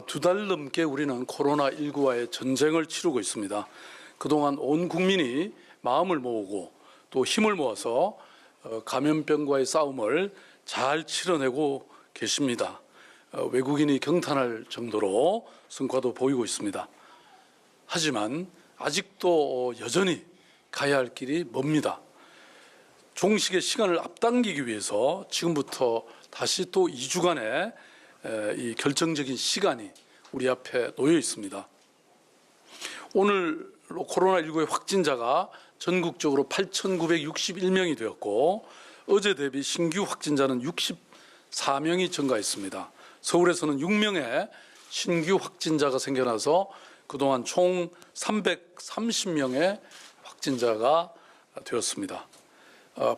두 달 넘게 우리는 코로나19와의 전쟁을 치르고 있습니다. 그동안 온 국민이 마음을 모으고 또 힘을 모아서 감염병과의 싸움을 잘 치러내고 계십니다. 외국인이 경탄할 정도로 성과도 보이고 있습니다. 하지만 아직도 여전히 가야 할 길이 멉니다. 종식의 시간을 앞당기기 위해서 지금부터 다시 또 2주간의 이 결정적인 시간이 우리 앞에 놓여 있습니다. 오늘 코로나19의 확진자가 전국적으로 8,961명이 되었고 어제 대비 신규 확진자는 64명이 증가했습니다. 서울에서는 6명의 신규 확진자가 생겨나서 그동안 총 330명의 확진자가 되었습니다.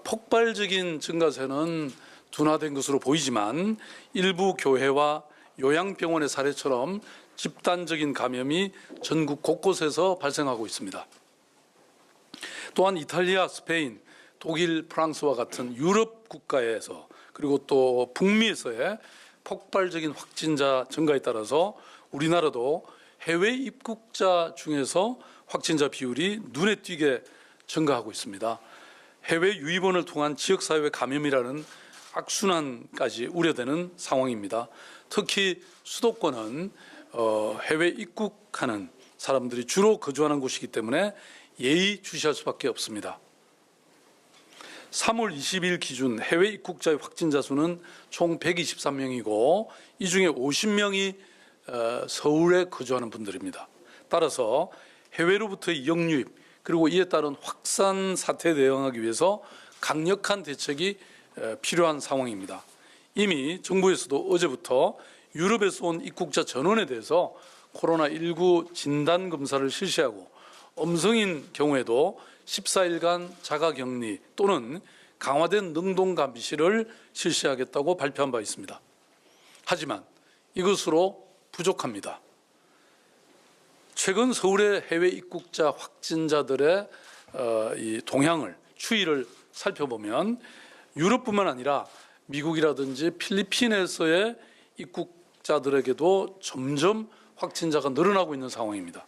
폭발적인 증가세는 둔화된 것으로 보이지만 일부 교회와 요양병원의 사례처럼 집단적인 감염이 전국 곳곳에서 발생하고 있습니다. 또한 이탈리아, 스페인, 독일, 프랑스와 같은 유럽 국가에서 그리고 또 북미에서의 폭발적인 확진자 증가에 따라서 우리나라도 해외 입국자 중에서 확진자 비율이 눈에 띄게 증가하고 있습니다. 해외 유입원을 통한 지역사회 감염이라는 악순환까지 우려되는 상황입니다. 특히 수도권은 해외 입국하는 사람들이 주로 거주하는 곳이기 때문에 예의주시할 수밖에 없습니다. 3월 20일 기준 해외 입국자의 확진자 수는 총 123명이고 이 중에 50명이 서울에 거주하는 분들입니다. 따라서 해외로부터의 역유입 그리고 이에 따른 확산 사태에 대응하기 위해서 강력한 대책이 필요한 상황입니다. 이미 정부에서도 어제부터 유럽에서 온 입국자 전원에 대해서 코로나19 진단검사를 실시하고 음성인 경우에도 14일간 자가격리 또는 강화된 능동감시를 실시하겠다고 발표한 바 있습니다. 하지만 이것으로 부족합니다. 최근 서울의 해외 입국자 확진자들의 이 동향을 추이를 살펴보면 유럽뿐만 아니라 미국이라든지 필리핀에서의 입국자들에게도 점점 확진자가 늘어나고 있는 상황입니다.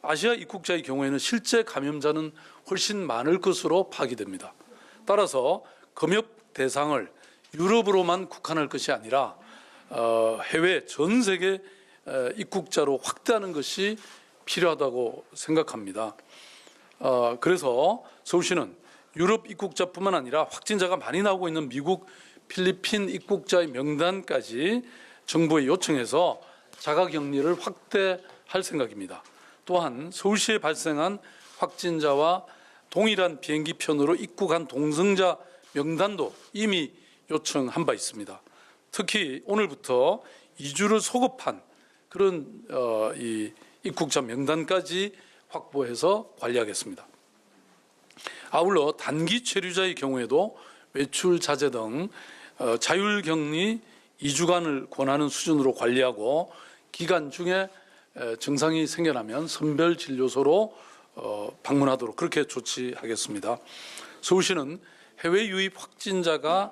아시아 입국자의 경우에는 실제 감염자는 훨씬 많을 것으로 파악됩니다. 따라서 검역 대상을 유럽으로만 국한할 것이 아니라 해외 전 세계 입국자로 확대하는 것이 필요하다고 생각합니다. 그래서 서울시는 유럽 입국자뿐만 아니라 확진자가 많이 나오고 있는 미국, 필리핀 입국자의 명단까지 정부에 요청해서 자가격리를 확대할 생각입니다. 또한 서울시에 발생한 확진자와 동일한 비행기편으로 입국한 동승자 명단도 이미 요청한 바 있습니다. 특히 오늘부터 2주를 소급한 그런 이 입국자 명단까지 확보해서 관리하겠습니다. 아울러 단기 체류자의 경우에도 외출 자제 등 자율격리 2주간을 권하는 수준으로 관리하고 기간 중에 증상이 생겨나면 선별진료소로 방문하도록 그렇게 조치하겠습니다. 서울시는 해외 유입 확진자가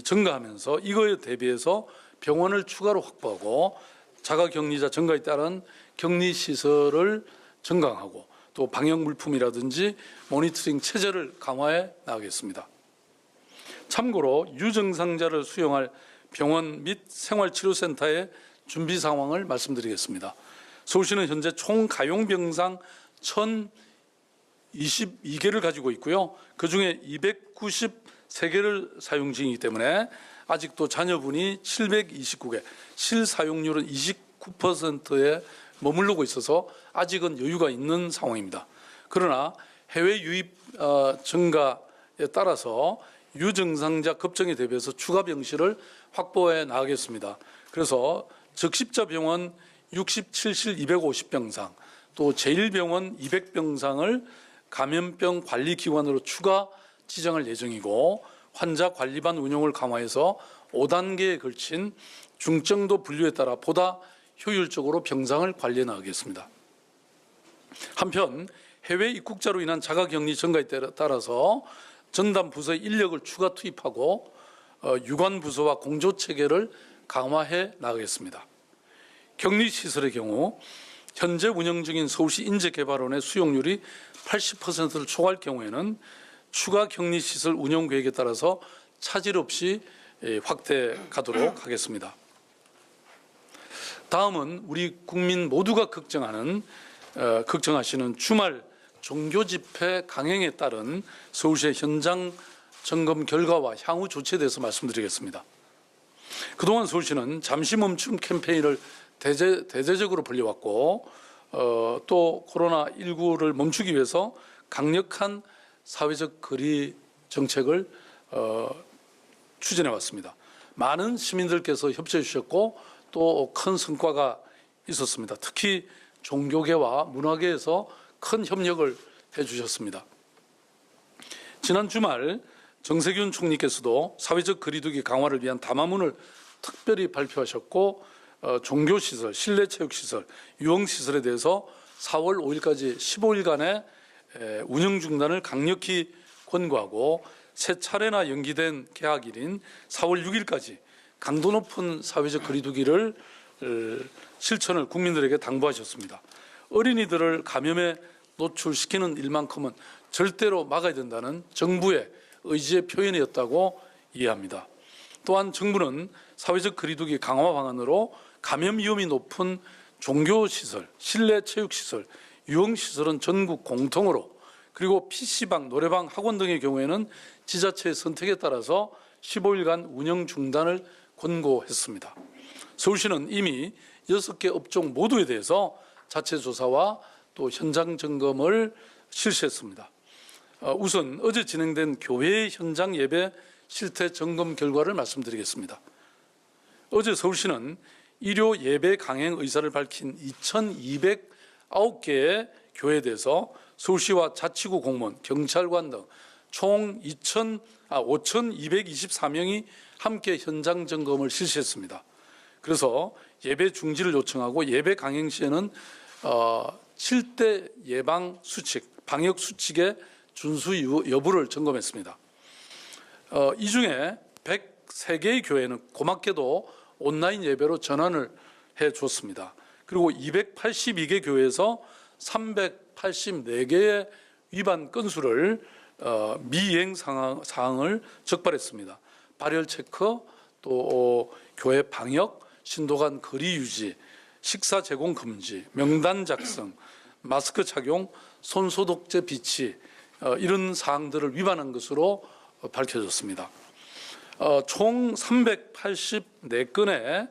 증가하면서 이거에 대비해서 병원을 추가로 확보하고 자가격리자 증가에 따른 격리시설을 증강하고 또 방역물품이라든지 모니터링 체제를 강화해 나가겠습니다. 참고로 유증상자를 수용할 병원 및 생활치료센터의 준비 상황을 말씀드리겠습니다. 서울시는 현재 총 가용병상 1,022개를 가지고 있고요. 그중에 293개를 사용 중이기 때문에 아직도 잔여분이 729개, 실사용률은 29%에 머무르고 있어서 아직은 여유가 있는 상황입니다. 그러나 해외 유입 증가에 따라서 유증상자 급증에 대비해서 추가 병실을 확보해 나가겠습니다. 그래서 적십자병원 67실 250병상, 또 제1병원 200병상을 감염병 관리기관으로 추가 지정할 예정이고 환자 관리반 운영을 강화해서 5단계에 걸친 중증도 분류에 따라 보다 효율적으로 병상을 관리해 나가겠습니다. 한편 해외 입국자로 인한 자가격리 증가에 따라서 전담 부서의 인력을 추가 투입하고 유관 부서와 공조 체계를 강화해 나가겠습니다. 격리시설의 경우 현재 운영 중인 서울시 인재개발원의 수용률이 80%를 초과할 경우에는 추가 격리시설 운영 계획에 따라서 차질 없이 확대해 가도록 하겠습니다. 다음은 우리 국민 모두가 걱정하시는 주말 종교 집회 강행에 따른 서울시의 현장 점검 결과와 향후 조치에 대해서 말씀드리겠습니다. 그동안 서울시는 잠시 멈춤 캠페인을 대대적으로 벌려왔고 또 코로나19를 멈추기 위해서 강력한 사회적 거리 정책을 추진해 왔습니다. 많은 시민들께서 협조해 주셨고 또 큰 성과가 있었습니다. 특히 종교계와 문화계에서 큰 협력을 해 주셨습니다. 지난 주말 정세균 총리께서도 사회적 거리두기 강화를 위한 담화문을 특별히 발표하셨고 종교시설, 실내체육시설, 유흥시설에 대해서 4월 5일까지 15일간의 운영 중단을 강력히 권고하고 세 차례나 연기된 개학일인 4월 6일까지 강도 높은 사회적 거리두기를 실천을 국민들에게 당부하셨습니다. 어린이들을 감염에 노출시키는 일만큼은 절대로 막아야 된다는 정부의 의지의 표현이었다고 이해합니다. 또한 정부는 사회적 거리두기 강화 방안으로 감염 위험이 높은 종교시설, 실내체육시설, 유흥시설은 전국 공통으로 그리고 PC방, 노래방, 학원 등의 경우에는 지자체의 선택에 따라서 15일간 운영 중단을 권고했습니다. 서울시는 이미 6개 업종 모두에 대해서 자체 조사와 또 현장 점검을 실시했습니다. 우선 어제 진행된 교회 현장 예배 실태 점검 결과를 말씀드리겠습니다. 어제 서울시는 일요 예배 강행 의사를 밝힌 2,209개의 교회에 대해서 서울시와 자치구 공무원, 경찰관 등 총 5,224명이 함께 현장 점검을 실시했습니다. 그래서 예배 중지를 요청하고 예배 강행 시에는 7대 예방 수칙, 방역 수칙의 준수 여부를 점검했습니다. 이 중에 103개의 교회는 고맙게도 온라인 예배로 전환을 해 줬습니다. 그리고 282개 교회에서 384개의 위반 건수를 미이행 사항을 적발했습니다. 발열 체크, 또 교회 방역, 신도 간 거리 유지, 식사 제공 금지, 명단 작성, 마스크 착용, 손 소독제 비치 이런 사항들을 위반한 것으로 밝혀졌습니다. 총 384건의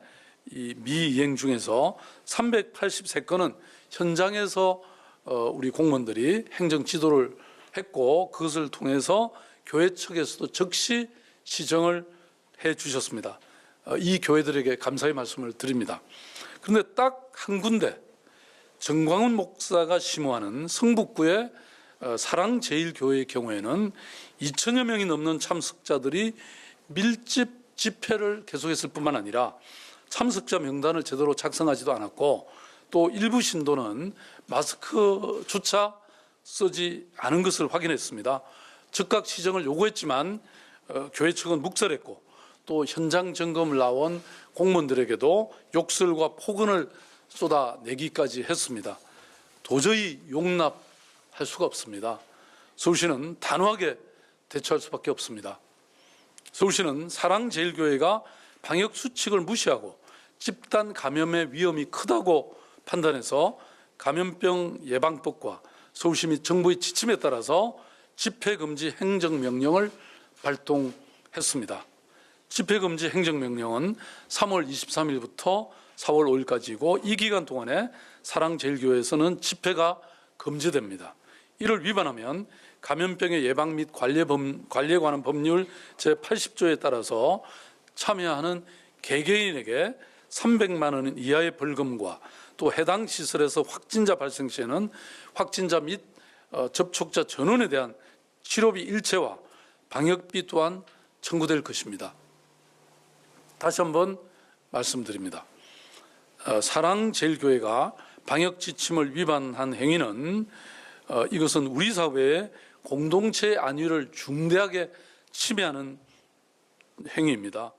이 미이행 중에서 383건은 현장에서 우리 공무원들이 행정 지도를 했고 그것을 통해서 교회 측에서도 즉시 시정을 해 주셨습니다. 이 교회들에게 감사의 말씀을 드립니다. 그런데 딱 한 군데 정광훈 목사가 심호하는 성북구의 사랑제일교회의 경우에는 2천여 명이 넘는 참석자들이 밀집 집회를 계속했을 뿐만 아니라 참석자 명단을 제대로 작성하지도 않았고 또 일부 신도는 마스크조차 쓰지 않은 것을 확인했습니다. 즉각 시정을 요구했지만 교회 측은 묵살했고 또 현장 점검을 나온 공무원들에게도 욕설과 폭언을 쏟아내기까지 했습니다. 도저히 용납할 수가 없습니다. 서울시는 단호하게 대처할 수밖에 없습니다. 서울시는 사랑제일교회가 방역 수칙을 무시하고 집단 감염의 위험이 크다고 판단해서 감염병 예방법과 서울시 및 정부의 지침에 따라서 집회금지 행정명령을 발동했습니다. 집회금지 행정명령은 3월 23일부터 4월 5일까지이고 이 기간 동안에 사랑제일교회에서는 집회가 금지됩니다. 이를 위반하면 감염병의 예방 및 관리에 관한 법률 제80조에 따라서 참여하는 개개인에게 300만 원 이하의 벌금과 또 해당 시설에서 확진자 발생 시에는 확진자 및 접촉자 전원에 대한 치료비 일체와 방역비 또한 청구될 것입니다. 다시 한번 말씀드립니다. 사랑제일교회가 방역 지침을 위반한 행위는 이것은 우리 사회의 공동체의 안위를 중대하게 침해하는 행위입니다.